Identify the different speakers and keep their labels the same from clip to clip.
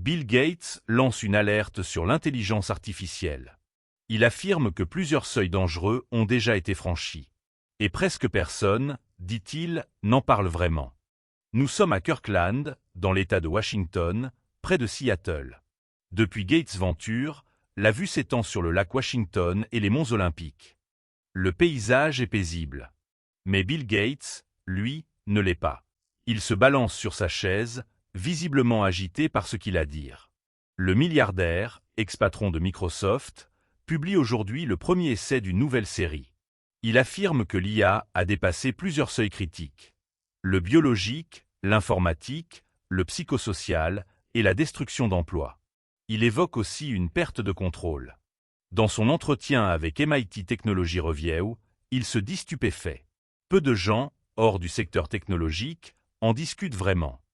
Speaker 1: Bill Gates lance une alerte sur l'intelligence artificielle. Il affirme que plusieurs seuils dangereux ont déjà été franchis. Et presque personne, dit-il, n'en parle vraiment. Nous sommes à Kirkland, dans l'État de Washington, près de Seattle. Depuis Gates Venture, la vue s'étend sur le lac Washington et les monts Olympiques. Le paysage est paisible. Mais Bill Gates, lui, ne l'est pas. Il se balance sur sa chaise, visiblement agité par ce qu'il a à dire. Le milliardaire, ex-patron de Microsoft, publie aujourd'hui le premier essai d'une nouvelle série. Il affirme que l'IA a dépassé plusieurs seuils critiques. Le biologique, l'informatique, le psychosocial et la destruction d'emplois. Il évoque aussi une perte de contrôle. Dans son entretien avec MIT Technology Review, il se dit stupéfait. Peu de gens, hors du secteur technologique, en discutent vraiment.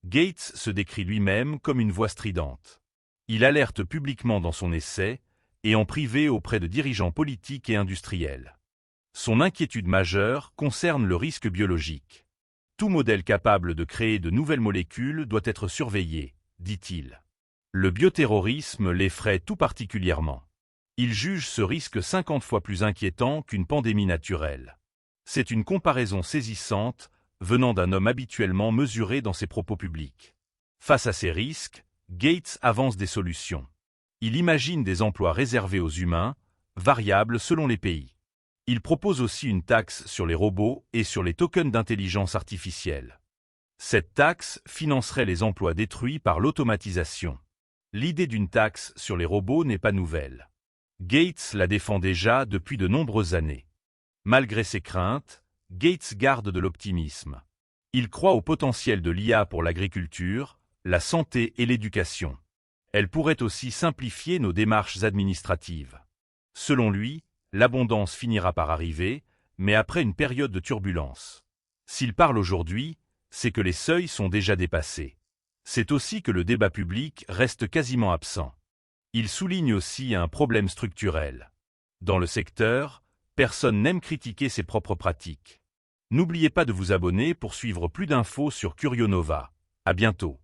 Speaker 1: Gates se décrit lui-même comme une voix stridente. Il alerte publiquement dans son essai et en privé auprès de dirigeants politiques et industriels. Son inquiétude majeure concerne le risque biologique. Tout modèle capable de créer de nouvelles molécules doit être surveillé, dit-il. Le bioterrorisme l'effraie tout particulièrement. Il juge ce risque 50 fois plus inquiétant qu'une pandémie naturelle. C'est une comparaison saisissante venant d'un homme habituellement mesuré dans ses propos publics. Face à ces risques, Gates avance des solutions. Il imagine des emplois réservés aux humains, variables selon les pays. Il propose aussi une taxe sur les robots et sur les tokens d'intelligence artificielle. Cette taxe financerait les emplois détruits par l'automatisation. L'idée d'une taxe sur les robots n'est pas nouvelle. Gates la défend déjà depuis de nombreuses années. Malgré ses craintes, Gates garde de l'optimisme. Il croit au potentiel de l'IA pour l'agriculture, la santé et l'éducation. Elle pourrait aussi simplifier nos démarches administratives. Selon lui, l'abondance finira par arriver, mais après une période de turbulence. S'il parle aujourd'hui, c'est que les seuils sont déjà dépassés. C'est aussi que le débat public reste quasiment absent. Il souligne aussi un problème structurel. Dans le secteur, personne n'aime critiquer ses propres pratiques. N'oubliez pas de vous abonner pour suivre plus d'infos sur Curionova. À bientôt.